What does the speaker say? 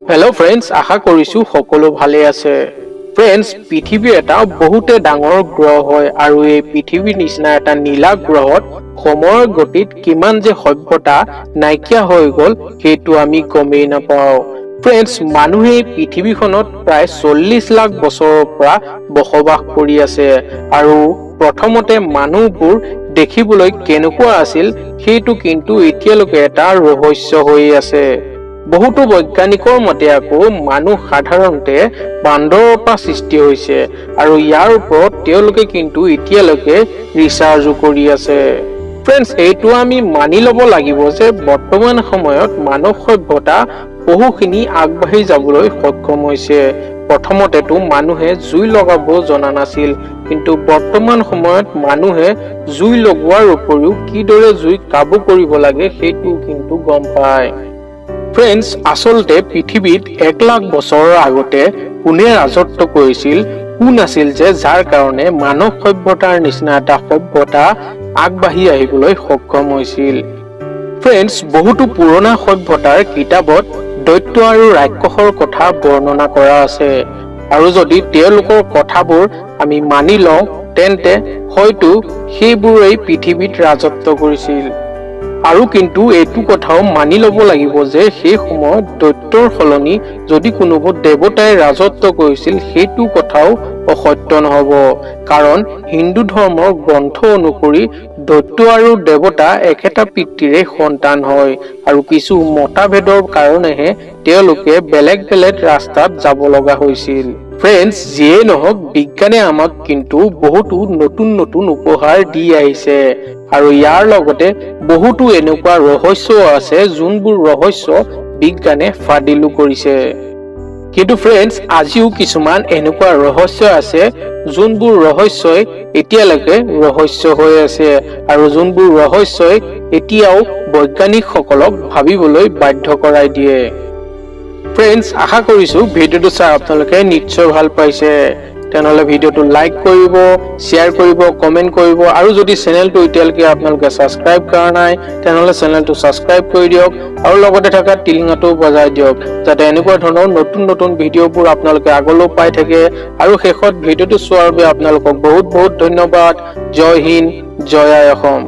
Hello' friends, আশা কৰিছো সকলো ভালে আছে। ফ্ৰেণ্ডছ, পৃথিৱী এটা বহুতে ডাঙৰ গ্ৰহ হয় আৰু এই পৃথিৱীৰ নিচিনা এটা নীলা গ্ৰহত সময়ৰ গতিত কিমান যে সভ্যতা নাইকিয়া হৈ গ'ল সেইটো আমি গমেই নাপাওঁ। ফ্ৰেণ্ডছ, মানুহে এই পৃথিৱীখনত প্ৰায় 40 লাখ বছৰৰ পৰা বসবাস কৰি আছে আৰু প্ৰথমতে মানুহবোৰ দেখিবলৈ কেনেকুৱা আছিল সেইটো কিন্তু এতিয়ালৈকে এটা ৰহস্য হৈ আছে। বহুতো বৈজ্ঞানিকৰ মতে আকৌ মানুহ সাধাৰণতে বান্দৰৰ পৰা সৃষ্টি হৈছে আৰু ইয়াৰ ওপৰত তেওঁলোকে কিন্তু এতিয়ালৈকে ৰিচাৰ্জো কৰি আছে। ফ্ৰেণ্ডছ, এইটো আমি মানি ল'ব লাগিব যে বৰ্তমান সময়ত মানৱ সভ্যতা বহুখিনি আগবাঢ়ি যাবলৈ সক্ষম হৈছে। প্ৰথমতেতো মানুহে জুই লগাব জনা নাছিল, কিন্তু বৰ্তমান সময়ত মানুহে জুই লগোৱাৰ উপৰিও কিদৰে জুই কাবু কৰিব লাগে সেইটো কিন্তু গম পায়। ফ্ৰেণ্ডছ, আচলতে পৃথিৱীত 1 লাখ বছৰৰ আগতে কোনে ৰাজত্ব কৰিছিল, কোন আছিল যে যাৰ কাৰণে মানৱ সভ্যতাৰ নিচিনা এটা সভ্যতা আগবাঢ়ি আহিবলৈ সক্ষম হৈছিল। ফ্ৰেণ্ডছ, বহুতো পুৰণা সভ্যতাৰ কিতাপত দৈত্য আৰু ৰাক্ষসৰ কথা বৰ্ণনা কৰা আছে আৰু যদি তেওঁলোকৰ কথাবোৰ আমি মানি লওঁ তেন্তে হয়তো সেইবোৰেই পৃথিৱীত ৰাজত্ব কৰিছিল। আৰু কিন্তু এইটো কথাও মানি ল'ব লাগিব যে সেই সময়ত দৈত্যৰ সলনি যদি কোনোবা দেৱতাই ৰাজত্ব কৰিছিল সেইটো কথাও অসত্য নহ'ব, কাৰণ হিন্দু ধৰ্মৰ গ্ৰন্থ অনুসৰি দৈত্য আৰু দেৱতা একেটা পিতৃৰে সন্তান হয় আৰু কিছু মতভেদৰ কাৰণেহে তেওঁলোকে বেলেগ বেলেগ ৰাস্তাত যাব লগা হৈছিল। ফ্ৰেণ্ডছ, যিয়ে নহওক বিজ্ঞানে আমাক কিন্তু বহুতো নতুন নতুন উপহাৰ দি আহিছে আৰু ইয়াৰ লগতে বহুতো এনেকুৱা ৰহস্য আছে যোনবোৰ ৰহস্য বিজ্ঞানে ফাদিলো কৰিছে। কিন্তু ফ্ৰেণ্ডছ, আজিও কিছুমান এনেকুৱা ৰহস্য আছে যোনবোৰ ৰহস্যই এতিয়ালৈকে ৰহস্য হৈ আছে আৰু যোনবোৰ ৰহস্যই এতিয়াও বৈজ্ঞানিকসকলক ভাবিবলৈ বাধ্য কৰাই দিয়ে। ফ্ৰেণ্ডছ, আশা কৰিছো ভিডিঅ'টো চাই আপোনালোকে নিশ্চয় ভাল পাইছে। তেনেহ'লে ভিডিঅ'টো লাইক কৰিব, শ্বেয়াৰ কৰিব, কমেণ্ট কৰিব আৰু যদি চেনেলটো এতিয়ালৈকে আপোনালোকে ছাবস্ক্ৰাইব কৰা নাই তেনেহ'লে চেনেলটো ছাবস্ক্ৰাইব কৰি দিয়ক আৰু লগতে থকা টিলিঙাটো বজাই দিয়ক যাতে এনেকুৱা ধৰণৰ নতুন নতুন ভিডিঅ'বোৰ আপোনালোকে আগলৈ পাই থাকে। আৰু শেষত ভিডিঅ'টো চোৱাৰ বাবে আপোনালোকক বহুত বহুত ধন্যবাদ। জয় হিন্দ, জয় আই অসম।